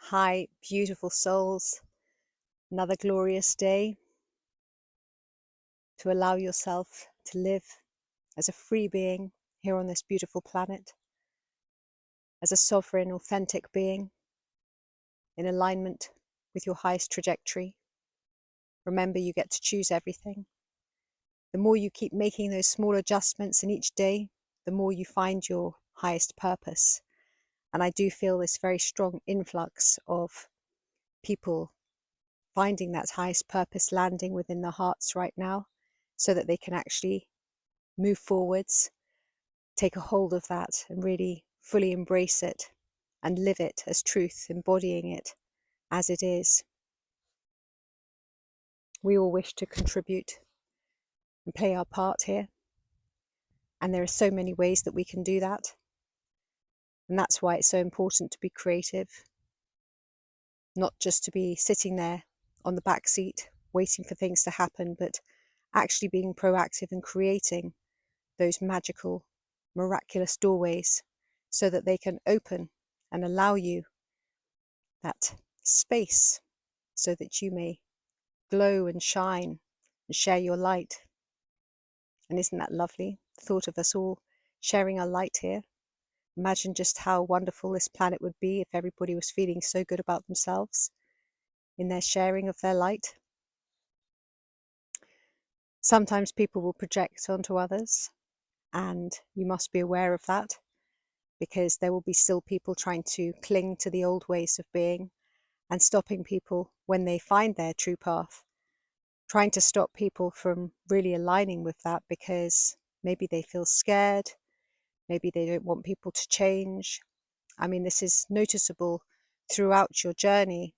Hi, beautiful souls. Another glorious day to allow yourself to live as a free being here on this beautiful planet, as a sovereign, authentic being in alignment with your highest trajectory. Remember, you get to choose everything. The more you keep making those small adjustments in each day, the more you find your highest purpose. And I do feel this very strong influx of people finding that highest purpose landing within their hearts right now, so that they can actually move forwards, take a hold of that and really fully embrace it and live it as truth, embodying it as it is. We all wish to contribute and play our part here, and there are so many ways that we can do that, and that's why it's so important to be creative, not just to be sitting there on the back seat waiting for things to happen, but actually being proactive and creating those magical, miraculous doorways so that they can open and allow you that space so that you may glow and shine and share your light. And isn't that lovely? The thought of us all sharing our light here. Imagine just how wonderful this planet would be if everybody was feeling so good about themselves in their sharing of their light. Sometimes people will project onto others, and you must be aware of that, because there will be still people trying to cling to the old ways of being and stopping people when they find their true path, trying to stop people from really aligning with that because maybe they feel scared, maybe they don't want people to change. I mean, this is noticeable throughout your journey.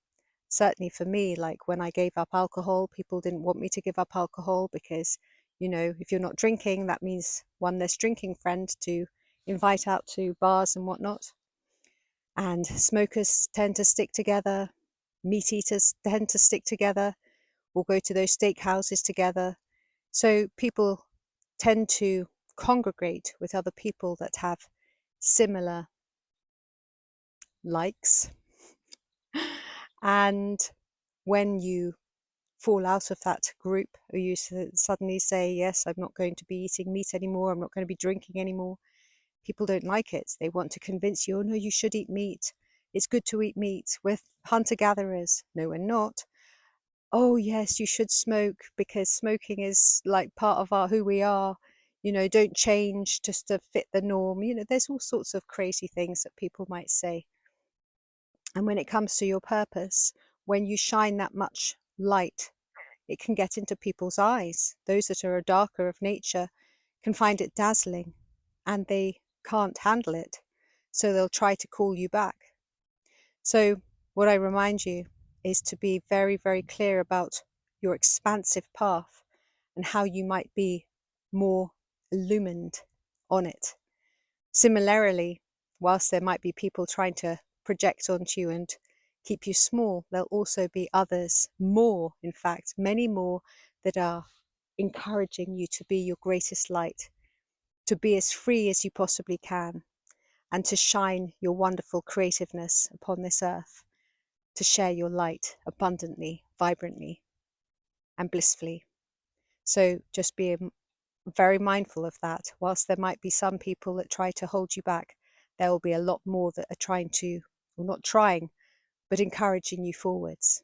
Certainly for me, like when I gave up alcohol, people didn't want me to give up alcohol because, if you're not drinking, that means one less drinking friend to invite out to bars and whatnot. And smokers tend to stick together, meat eaters tend to stick together, or go to those steakhouses together. So people tend to congregate with other people that have similar likes. And when you fall out of that group, or you suddenly say, yes, I'm not going to be eating meat anymore, I'm not going to be drinking anymore, people don't like it. They want to convince you, oh no, you should eat meat. It's good to eat meat. We're hunter-gatherers. No, we're not. Oh yes, you should smoke because smoking is like part of who we are. Don't change just to fit the norm. There's all sorts of crazy things that people might say. And when it comes to your purpose, when you shine that much light, it can get into people's eyes. Those that are darker of nature can find it dazzling and they can't handle it. So they'll try to call you back. So what I remind you is to be very, very clear about your expansive path and how you might be more illumined on it. Similarly, whilst there might be people trying to project onto you and keep you small, there'll also be others, more, in fact, many more, that are encouraging you to be your greatest light, to be as free as you possibly can, and to shine your wonderful creativeness upon this earth, to share your light abundantly, vibrantly, and blissfully. So just be very mindful of that. Whilst there might be some people that try to hold you back, there will be a lot more that are trying to, or not trying, but encouraging you forwards.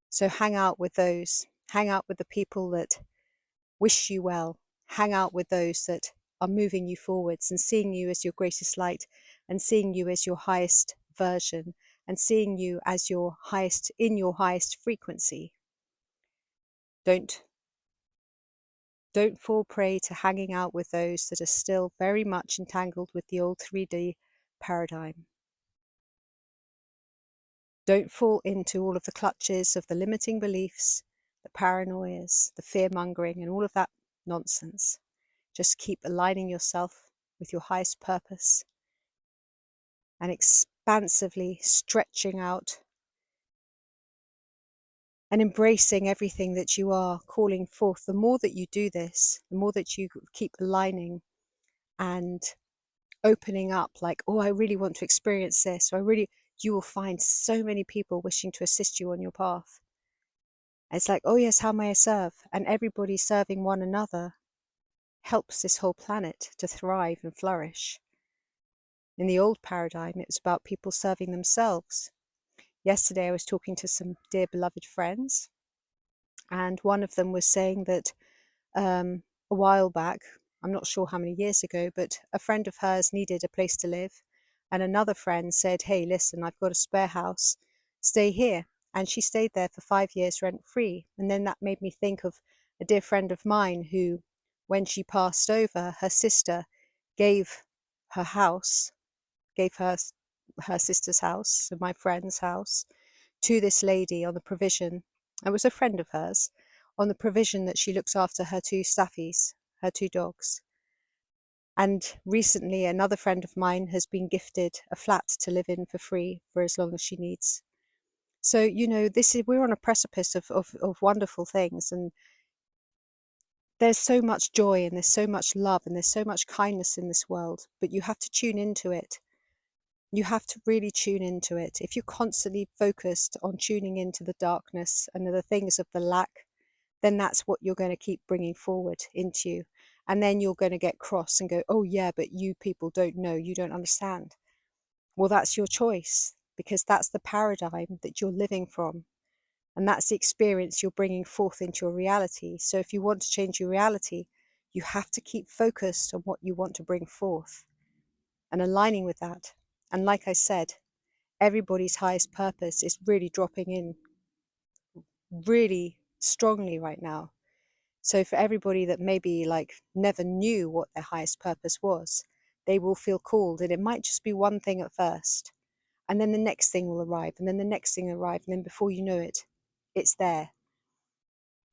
So hang out with those, hang out with the people that wish you well, hang out with those that are moving you forwards and seeing you as your greatest light, and seeing you as your highest version, and seeing you as your highest, in your highest frequency. Don't fall prey to hanging out with those that are still very much entangled with the old 3D paradigm. Don't fall into all of the clutches of the limiting beliefs, the paranoias, the fear-mongering, and all of that nonsense. Just keep aligning yourself with your highest purpose and expansively stretching out and embracing everything that you are calling forth. The more that you do this, the more that you keep aligning and opening up, like, oh, I really want to experience this, or you will find so many people wishing to assist you on your path. It's like, oh yes, how may I serve? And everybody serving one another helps this whole planet to thrive and flourish. In the old paradigm, it was about people serving themselves. Yesterday, I was talking to some dear beloved friends, and one of them was saying that a while back, I'm not sure how many years ago, but a friend of hers needed a place to live. And another friend said, hey, listen, I've got a spare house, stay here. And she stayed there for 5 years rent free. And then that made me think of a dear friend of mine who, when she passed over, her sister gave her house, gave her sister's house, so my friend's house, to this lady on the provision. It was a friend of hers, on the provision that she looks after her 2 staffies, her 2 dogs. And recently, another friend of mine has been gifted a flat to live in for free for as long as she needs. So, you know, we're on a precipice of wonderful things, and there's so much joy and there's so much love and there's so much kindness in this world, but you have to tune into it. You have to really tune into it. If you're constantly focused on tuning into the darkness and the things of the lack, then that's what you're going to keep bringing forward into you. And then you're going to get cross and go, oh yeah, but you people don't know, you don't understand. Well, that's your choice, because that's the paradigm that you're living from. And that's the experience you're bringing forth into your reality. So if you want to change your reality, you have to keep focused on what you want to bring forth and aligning with that. And like I said, everybody's highest purpose is really dropping in really strongly right now. So for everybody that maybe like never knew what their highest purpose was, they will feel called, and it might just be one thing at first, and then the next thing will arrive, and then the next thing will arrive, and then before you know it, it's there,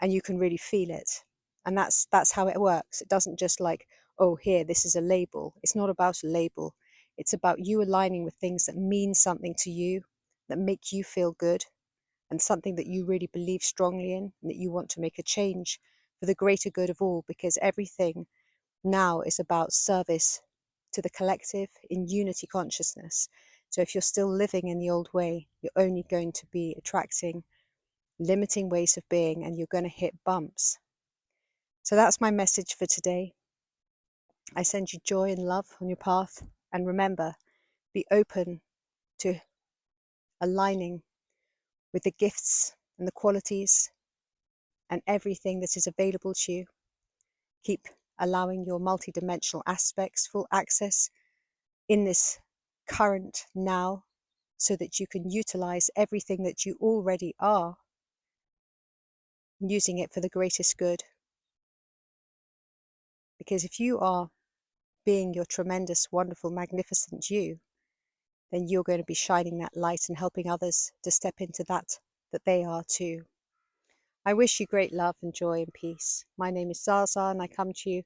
and you can really feel it. And that's how it works. It doesn't just like, oh, here, this is a label. It's not about a label. It's about you aligning with things that mean something to you, that make you feel good, and something that you really believe strongly in, and that you want to make a change for the greater good of all, because everything now is about service to the collective in unity consciousness. So if you're still living in the old way, you're only going to be attracting limiting ways of being, and you're going to hit bumps. So that's my message for today. I send you joy and love on your path, and remember, be open to aligning with the gifts and the qualities and everything that is available to you. Keep allowing your multidimensional aspects full access in this current now, so that you can utilize everything that you already are, using it for the greatest good. Because if you are being your tremendous, wonderful, magnificent you, then you're going to be shining that light and helping others to step into that they are too. I wish you great love and joy and peace. My name is Zaza, and I come to you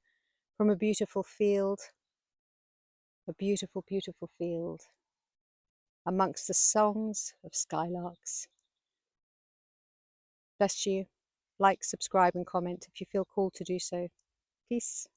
from a beautiful field, a beautiful, beautiful field, amongst the songs of skylarks. Bless you. Like, subscribe, and comment if you feel called to do so. Peace.